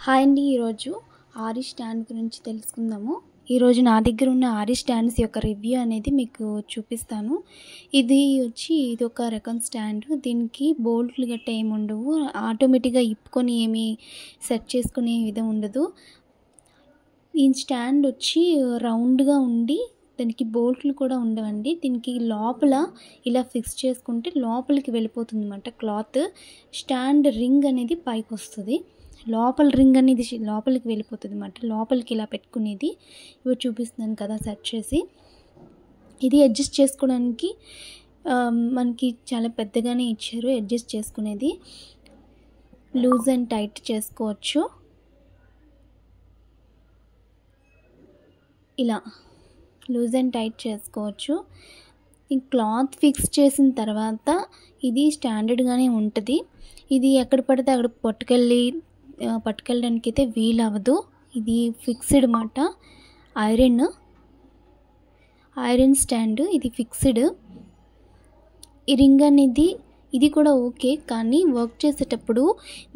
Hi అండి. ఈరోజు ఆరి stand గురించి తెలుసుకుందాము. ఈరోజు నా దగ్గర ఉన్న ఆరి స్టాండ్స్ యొక్క రివ్యూ అనేది మీకు చూపిస్తాను. ఇది ఒక రకం స్టాండ్. దీనికి బోల్ట్లు గట్ట ఏమి ఉండవు. ఆటోమేటిక్గా ఇప్పుకొని ఏమి సెట్ చేసుకునే విధం ఉండదు. ఈ స్టాండ్ రౌండ్గా ఉండి దానికి బోల్ట్లు కూడా ఉండవండి. దీనికి లోపల ఇలా ఫిక్స్ చేసుకుంటే లోపలికి వెళ్ళిపోతుంది అన్నమాట క్లాత్. స్టాండ్ రింగ్ అనేది పైకి వస్తుంది. లోపల రింగ్ అనేది లోపలికి వెళ్ళిపోతుంది అన్నమాట. లోపలికి ఇలా పెట్టుకునేది ఇవి చూపిస్తున్నాను కదా సెట్ చేసి. ఇది అడ్జస్ట్ చేసుకోవడానికి మనకి చాలా పెద్దగానే ఇచ్చారు. అడ్జస్ట్ చేసుకునేది లూజ్ అండ్ టైట్ చేసుకోవచ్చు. ఇలా లూజ్ అండ్ టైట్ చేసుకోవచ్చు. ఈ క్లాత్ ఫిక్స్ చేసిన తర్వాత ఇది స్టాండర్డ్గానే ఉంటుంది. ఇది ఎక్కడ పడితే అక్కడ పట్టుకెళ్ళడానికి అయితే వీలు అవ్వదు. ఇది ఫిక్స్డ్ మాట. Iron stand. ఇది ఫిక్స్డ్. ఈ రింగ్ అనేది ఇది కూడా ఓకే, కానీ వర్క్ చేసేటప్పుడు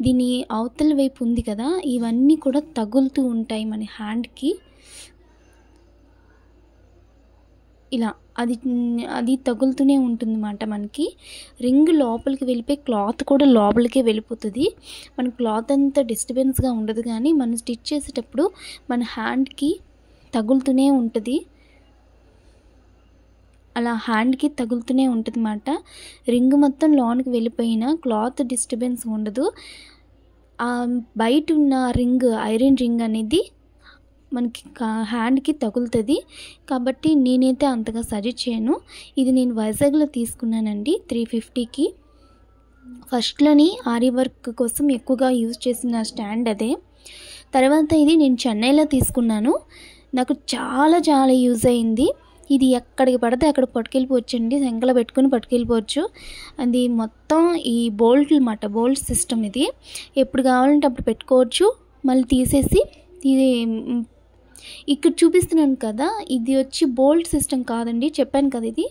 దీని అవతల వైపు ఉంది కదా, ఇవన్నీ కూడా తగులుతూ ఉంటాయి మన హ్యాండ్కి. ఇలా అది తగులుతూనే ఉంటుంది అన్నమాట. మనకి రింగ్ లోపలికి వెళ్ళిపోయి క్లాత్ కూడా లోపలికే వెళ్ళిపోతుంది. మన క్లాత్ అంతా డిస్టర్బెన్స్గా ఉండదు, కానీ మనం స్టిచ్ చేసేటప్పుడు మన హ్యాండ్కి తగులుతూనే ఉంటుంది. అలా హ్యాండ్కి తగులుతూనే ఉంటుంది అన్నమాట. రింగ్ మొత్తం లోనికి వెళ్ళిపోయినా క్లాత్ డిస్టర్బెన్స్ ఉండదు. బయట ఉన్న రింగ్, ఐరన్ రింగ్ అనేది మనకి హ్యాండ్కి తగులుతుంది. కాబట్టి నేనైతే అంతగా సజెస్ట్ చేయను. ఇది నేను వైజాగ్లో తీసుకున్నానండి 350కి. ఫస్ట్లోని ఆరి వర్క్ కోసం ఎక్కువగా యూజ్ చేసిన స్టాండ్ అదే. తర్వాత ఇది నేను చెన్నైలో తీసుకున్నాను. నాకు చాలా చాలా యూజ్ అయింది. ఇది ఎక్కడికి పడితే అక్కడ పట్టుకెళ్ళిపోవచ్చండి. సంకలో పెట్టుకుని పట్టుకెళ్ళిపోవచ్చు. అది మొత్తం ఈ బోల్ట్లు అన్నమాట. బోల్ట్ సిస్టమ్ ఇది. ఎప్పుడు కావాలంటే అప్పుడు పెట్టుకోవచ్చు. మళ్ళీ తీసేసి ఇక్కడ చూపిస్తున్నాను కదా, ఇది బోల్ట్ సిస్టమ్ కాదండి. చెప్పాను కదా ఇది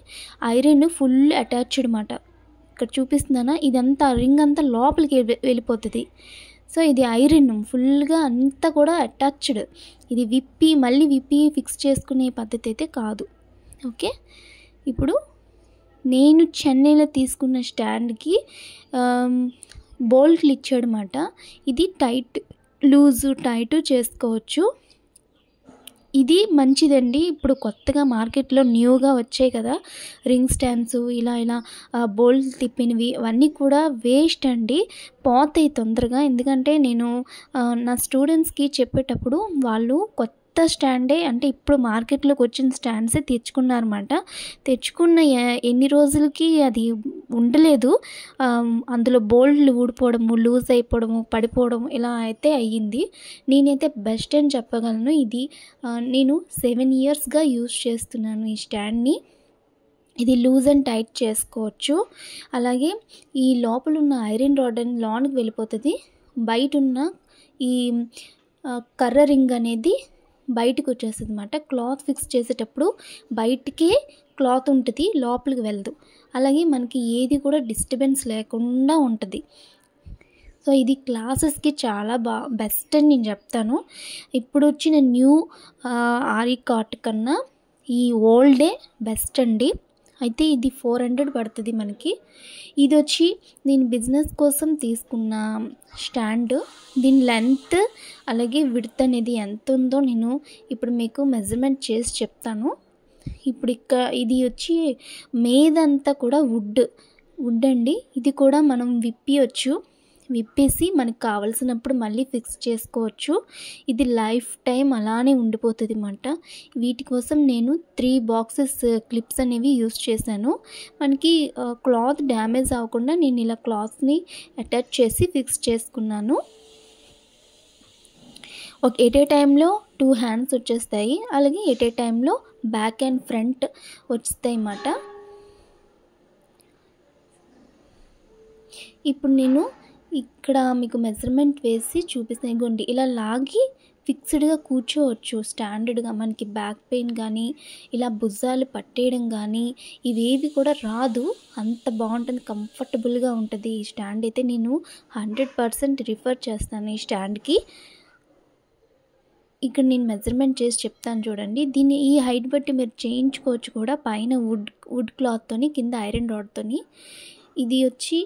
ఐరన్ ఫుల్ అటాచ్డ్ అన్నమాట. ఇక్కడ చూపిస్తున్నానా, ఇదంతా రింగ్ అంతా లోపలికి వెళ్ళిపోతుంది. సో ఇది ఐరన్ ఫుల్గా అంతా కూడా అటాచ్డ్. ఇది మళ్ళీ విప్పి ఫిక్స్ చేసుకునే పద్ధతి అయితే కాదు. ఓకే, ఇప్పుడు నేను చెన్నైలో తీసుకున్న స్టాండ్కి బోల్ట్లు ఇచ్చాడనమాట. ఇది లూజు టైట్ చేసుకోవచ్చు. ఇది మంచిదండి. ఇప్పుడు కొత్తగా మార్కెట్లో న్యూగా వచ్చాయి కదా రింగ్ స్టాండ్స్, ఇలా బోల్ట్ తిప్పినవి, అవన్నీ కూడా వేస్ట్ అండి. పోతాయి తొందరగా. ఎందుకంటే నేను నా స్టూడెంట్స్కి చెప్పేటప్పుడు వాళ్ళు కొత్త స్టాండే, అంటే ఇప్పుడు మార్కెట్లోకి వచ్చిన స్టాండ్సే తెచ్చుకున్నారన్నమాట. తెచ్చుకున్న ఎన్ని రోజులకి అది ఉండలేదు. అందులో బోల్ట్లు ఊడిపోవడము, లూజ్ అయిపోవడము, పడిపోవడం ఇలా అయితే అయ్యింది. నేనైతే బెస్ట్ అని చెప్పగలను. ఇది నేను 7 ఇయర్స్గా యూజ్ చేస్తున్నాను ఈ స్టాండ్ని. ఇది లూజ్ అండ్ టైట్ చేసుకోవచ్చు. అలాగే ఈ లోపల ఉన్న ఐరన్ రాడ్ అని లోనికి వెళ్ళిపోతుంది. బయట ఉన్న ఈ కర్ర రింగ్ అనేది బయటకు వచ్చేస్తుంది అన్నమాట. క్లాత్ ఫిక్స్ చేసేటప్పుడు బయటికే క్లాత్ ఉంటుంది, లోపలికి వెళ్ళదు. అలాగే మనకి ఏది కూడా డిస్టర్బెన్స్ లేకుండా ఉంటుంది. సో ఇది క్లాసెస్కి చాలా బెస్ట్ అని నేను చెప్తాను. ఇప్పుడు వచ్చిన న్యూ ఆరి కార్ట్ కన్నా ఈ ఓల్డే బెస్ట్ అండి. అయితే ఇది 400 పడుతుంది మనకి. ఇది నేను బిజినెస్ కోసం తీసుకున్న స్టాండ్. దీని లెంత్ అలాగే విడ్త్ అనేది ఎంత ఉందో నేను ఇప్పుడు మీకు మెజర్మెంట్ చేసి చెప్తాను. ఇప్పుడు ఇది మీదంతా కూడా వుడ్ అండి. ఇది కూడా మనం విప్పేసి మనకు కావలసినప్పుడు మళ్ళీ ఫిక్స్ చేసుకోవచ్చు. ఇది లైఫ్ టైం అలానే ఉండిపోతుంది అన్నమాట. వీటి కోసం నేను 3 బాక్సెస్ క్లిప్స్ అనేవి యూజ్ చేశాను. మనకి క్లాత్ డ్యామేజ్ అవ్వకుండా నేను ఇలా క్లాత్ని అటాచ్ చేసి ఫిక్స్ చేసుకున్నాను. ఎట్ ఏ టైంలో 2 హ్యాండ్స్ వచ్చేస్తాయి. అలాగే ఎట్ ఏ టైంలో బ్యాక్ అండ్ ఫ్రంట్ వస్తాయి అన్నమాట. ఇప్పుడు నేను ఇక్కడ మీకు మెజర్మెంట్ వేసి చూపిస్తాను. ఇగోండి, ఇలా లాగి ఫిక్స్డ్గా కూర్చోవచ్చు స్టాండర్డ్గా. మనకి బ్యాక్ పెయిన్ కానీ ఇలా భుజాలు పట్టేయడం కానీ ఇవేవి కూడా రాదు. అంత బాగుంటుంది, కంఫర్టబుల్గా ఉంటుంది ఈ స్టాండ్. అయితే నేను 100% రిఫర్ చేస్తాను ఈ స్టాండ్కి. ఇక్కడ నేను మెజర్మెంట్ చేసి చెప్తాను చూడండి. దీన్ని ఈ హైట్ బట్టి మీరు చేయించుకోవచ్చు కూడా, పైన వుడ్ క్లాత్తోని, కింద ఐరన్ రాడ్తోని. ఇది వచ్చి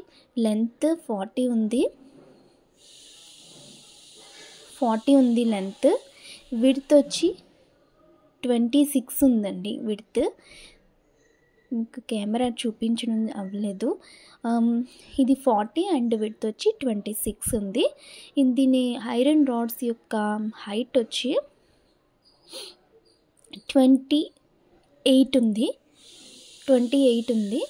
లెంత్ 40 ఉంది, 40 ఉంది లెంత్. విడ్త్ వచ్చి 26 ఉందండి విడ్త్. మీకు కెమెరా చూపించడం అవ్వలేదు. ఇది 40 అండ్ విడ్త్ వచ్చి 26 ఉంది. దీని ఐరన్ రాడ్స్ యొక్క హైట్ వచ్చి 28 ఉంది, 28 ఉంది.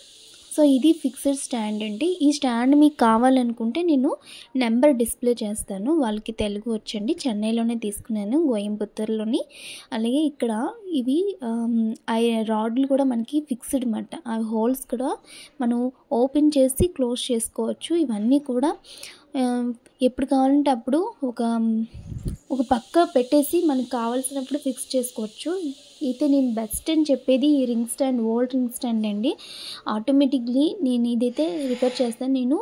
సో ఇది ఫిక్స్డ్ స్టాండ్ అండి. ఈ స్టాండ్ మీకు కావాలనుకుంటే నేను నెంబర్ డిస్ప్లే చేస్తాను. వాళ్ళకి తెలుగు వచ్చండి, చెన్నైలోనే తీసుకున్నాను, కోయంబత్తూర్లోని. అలాగే ఇక్కడ ఇవి రాడ్లు కూడా మనకి ఫిక్స్డ్ అన్నమాట. ఆ హోల్స్ కూడా మనం ఓపెన్ చేసి క్లోజ్ చేసుకోవచ్చు. ఇవన్నీ కూడా ఎప్పుడు కావాలంటే అప్పుడు ఒక పక్క పెట్టేసి మనకు కావాల్సినప్పుడు ఫిక్స్ చేసుకోవచ్చు. అయితే నేను బెస్ట్ అని చెప్పేది ఈ ring stand, old ring stand అండి. ఆటోమేటిక్లీ నేను ఇదైతే రిపేర్ చేస్తాను. నేను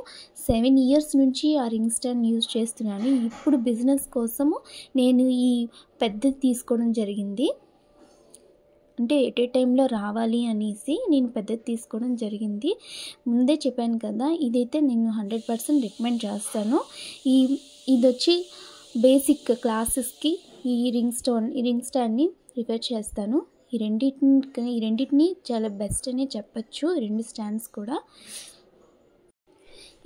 7 ఇయర్స్ నుంచి ఆ రింగ్ స్టాండ్ యూజ్ చేస్తున్నాను. ఇప్పుడు బిజినెస్ కోసము నేను ఈ పెద్దది తీసుకోవడం జరిగింది. అంటే ఎట్ ఏ టైంలో రావాలి అనేసి నేను పెద్దది తీసుకోవడం జరిగింది. ముందే చెప్పాను కదా, ఇదైతే నేను 100% రికమెండ్ చేస్తాను. ఇది వచ్చి బేసిక్ క్లాసెస్కి ఈ రింగ్ స్టాండ్ని రిపేర్ చేస్తాను. ఈ రెండింటిని చాలా బెస్ట్ అనే చెప్పచ్చు, రెండు స్టాండ్స్ కూడా.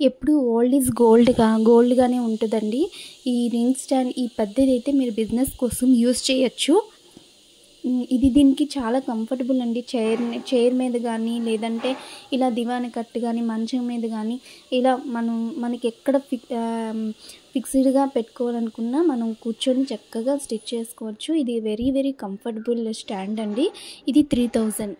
ఎప్పుడు ఓల్డ్ ఈజ్ గోల్డ్గానే ఉంటుందండి. ఈ రింగ్ స్టాండ్ ఈ పెద్దది అయితే మీరు బిజినెస్ కోసం యూజ్ చేయొచ్చు. ఇది దీనికి చాలా కంఫర్టబుల్ అండి. చైర్ మీద కానీ, లేదంటే ఇలా దివాని కట్టు కానీ, మంచం మీద కానీ, ఇలా మనకి ఎక్కడ ఫిక్స్డ్గా పెట్టుకోవాలనుకున్నా మనం కూర్చొని చక్కగా స్టిచ్ చేసుకోవచ్చు. ఇది వెరీ వెరీ కంఫర్టబుల్ స్టాండ్ అండి. ఇది 3000.